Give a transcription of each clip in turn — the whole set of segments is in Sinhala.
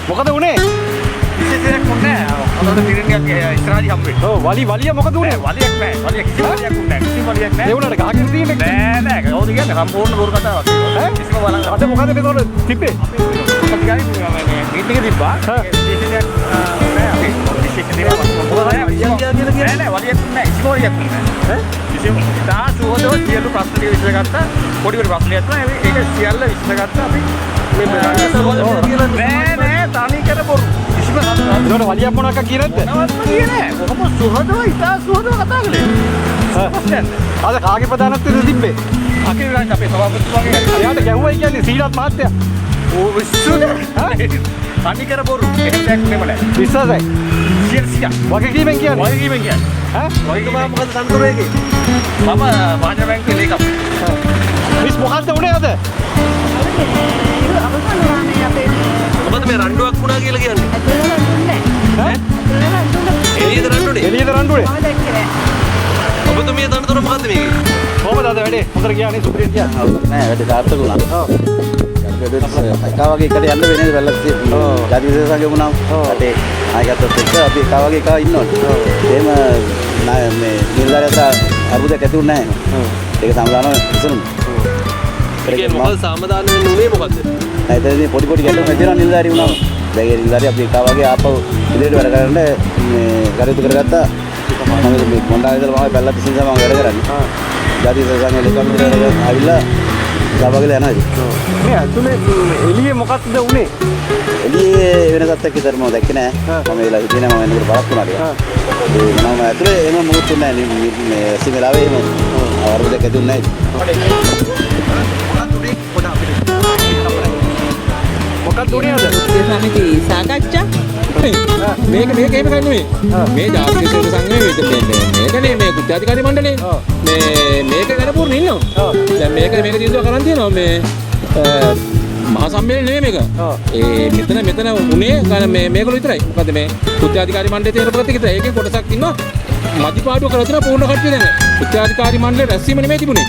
මොකද උනේ? විශේෂයක් නැහැ. හොඳට පිරිනියක් ඉස්සරහදී හම්බ වෙන්නේ. ඔව් වලිය මොකද උනේ? වලියක් නැහැ. වලිය කිසිම වලියක් නැහැ. කිසිම වලියක් නැහැ. ඒ වුණාට ගහගෙන තියෙන්නේ නෑ කවුද කියන්නේ සම්පූර්ණ බොරු කතාවක්. ඈ? කිසිම බලන්න. අද මොකද මේතකොට තිබ්බේ? අපි ගායි මීටින් එක තිබ්බා. විශේෂයක් නෑ අපි විශේෂ දේවල් නෑ වලියක් නැහැ. කිසිම වලියක් නැහැ. ඈ? කිසිම සුහදව සියලු ප්‍රශ්න ටික විසඳගත්තා. පොඩි ප්‍රශ්නයක් තියෙනවා. ඒක සියල්ල විසඳගත්තා අපි. නෑ තනි කර බොරු. කිසිම ඒතකොට වලියක් මොනවාක් කියනද? නවත් කියන්නේ නෑ. කොහොම සුහදව ඉතා සුහදව කතා කළේ. අද කාගේ ප්‍රධානත්වයේද තිබ්බේ? අකිල රාජ් අපේ සභාපතිතුමාගේ එයාට ගැහුවයි කියන්නේ සීලත් මහත්තයා. ඕ විශ්සුද? තනි කර බොරු. එහෙම දෙයක් නෙමෙයි නෑ. විශ්වාසයි. සියර්සියා. වගකීමෙන් කියන්නේ. වගකීමෙන් කියන්නේ. ඈ? වගකීම මොකද තනතුරේගේ? මම මහජන බැංකුවේ ලේකම්. මිස් මොකද්ද උනේ අද? මොකද මේ රණ්ඩුවක් වුණා කියලා කියන්නේ? ඈ? එළියද රණ්ඩුනේ? එළියද රණ්ඩුවේ? ඔබතුමිය තනතුර මොකද්ද මේකේ? කොහමද අද වැඩේ? හොඳට ගියානේ සුපිරියට ගියා. නෑ වැඩ සාර්ථක වුණා. ඔව්. එකා වගේ එකට යන්න වෙන්නේ වැල්ලක් තියෙනවා. ජාති විශේෂ සංගම වුණාම රටේ ආයතත් එක්ක අපි එකා වගේ එකා ඉන්නවනේ. එහෙම මේ නිලධාරියට අරුදයක් ඇති වුණේ නැහැ. ඒක සමාදාන විසඳුණා. ඒ කියන්නේ මොකද සමාදාන වෙන්න උනේ මොකද්ද? නැත්නම් පොඩි පොඩි ගැටලු නැතිනම් නිලධාරිය වුණාම. දැන් ඒ නිලධාරිය අපි එකා වගේ ආපහු ඉදිරියට වැඩ කරන්න මේ කටයුතු කරගත්තා. මම මේ මොණ්ඩාවේ ඉඳලා මම පැල්ලත් ඉස්සෙල්ලා මම වැඩ කරන්නේ. ජාති විශේෂ සංගමයේ ලේකම් විදිහට ආවිල්ලා සභාවකට යනවා ඉතින්. මේ ඇතුලේ එළියේ මොකක්ද උනේ? එළියේ වෙනසක් ඇත්තටම දැක්කේ නෑ. මම ඒලා හිතේ නෑ මම එන්නකොට බලක් වුණා ටික. ඒ මම ඇතුලේ එහෙම මොකුත් නෑ මේ සිංහලාවේ එහෙම අවුරුද්දක් ඇතුළේ නෑ. මොකක්ද උනේ අද? සමිති සාකච්ඡා මේක එහෙම කරන්නේ මේ ජාතික විශේෂ සංගමයේ මේකනේ මේ කුත්‍යාධිකාරී මණ්ඩලේ මේක ගැන පුරුණ ඉන්නවා දැන් මේක තීන්දුව කරන් තියෙනවා මේ මහා සම්මේලනේ නෙමෙයි මේක මෙතන උනේ මේගොල්ලෝ විතරයි මොකද මේ කුත්‍යාධිකාරී මණ්ඩලයේ තියෙන ප්‍රගතිය විතරයි ඒකේ කොටසක් ඉන්නවා මදිපාඩුව කරලා තියෙන පූර්ණ කට්ටිය දැන් කුත්‍යාධිකාරී මණ්ඩලේ රැස්වීම නෙමෙයි තිබුණේ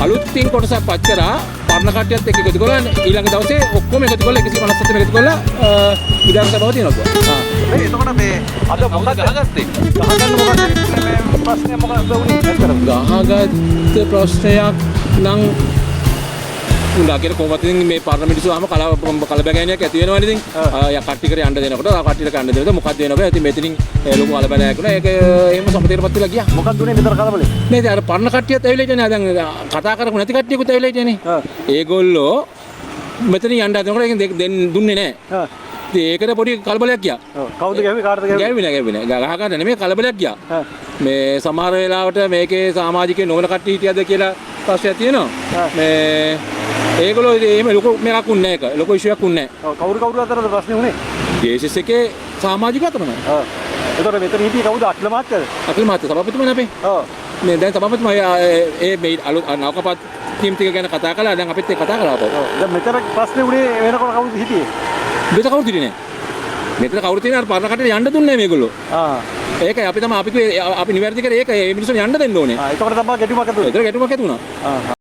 අලුත්ින් කොටසක් පච්චරා පරණ කට්ටියත් එක්ක එකතු කරලා ඊළඟ දවසේ ඔක්කොම එකතු කරලා 157 එකතු කරලා විධාන සභාව තියෙනවා. එතකොට මේ අද මොකක්ද ගහගත්තේ? ගහගන්න මොකක්ද මේ ප්‍රශ්නේ මොකක්ද උනේ? ගහගත්ත ප්‍රශ්නයක් නම් උන්දාගෙන කොහොමද මේ පාර්ලිමේන්තු සභාවම කලබගෑනියක් ඇති වෙනවනේ ඉතින්. කට්ටියකට යන්න දෙනකොට කට්ටියට යන්න දෙනකොට මොකක්ද වෙනවද? ඉතින් මෙතනින් ලොකු කලබගෑනියක් වුණා. ඒක එහෙම සමතේටපත් වෙලා ගියා. මොකක්ද උනේ මෙතන කලබලේ? මේ දැන් අර පරණ කට්ටියත් ඇවිල්ලා ඉන්නේ දැන් කතා කරපු නැති කට්ටියකුත් ඇවිල්ලා ඉන්නේ. ඒගොල්ලෝ මෙතනින් යන්න හදනකොට ඒක දුන්නේ නැහැ. ඒකට පොඩි කලබලයක් ගියා. කවුද ගැහුවේ කාටද ගැහුවේ? ගැහුවේ නෑ. ගහ ගන්න නෙමෙයි කලබලයක් ගියා. මේ සමහර වෙලාවට මේකේ සමාජිකයෝ නොවන කට්ටිය හිටියද කියලා ප්‍රශ්නයක් තියෙනවා. මේ ඒගොල්ලෝ එහෙම ලොකු මේකක් උන්නේ නැහැ. ලොකු ඉෂුවක් උන්නේ නැහැ. කවුරු අතරද ප්‍රශ්නේ උනේ? ජේසස් එකේ සමාජිකයෝ තමයි. එතකොට මෙතන හිටියේ කවුද? අකිල මහත්තයද? අකිල මහත්තයා සභාපතිතුමා අපේ. මේ දැන් සභාපතිතුමා මේ අලුත් නෞකාපත් ටීම් ටික ගැන කතා කළා. දැන් අපිත් එක්ක කතා කරා. දැන් මෙතන ප්‍රශ්නේ උනේ වෙනකොට කවුද හිටියේ? මෙතන කවුරුද හිටියේ නැහැ. මෙතන කවුරු තියෙන අර පරණ කටට යන්න දුන්නේ නැහැ මේගොල්ලෝ. ඒකයි අපි තමයි අපි නිවැරදි කරේ ඒක මේ මිනිස්සුන් යන්න දෙන්න ඕනේ. ඒකට තමයි ගැටුමක් ඇති වුණේ. ඒතර ගැටුමක් ඇති වුණා.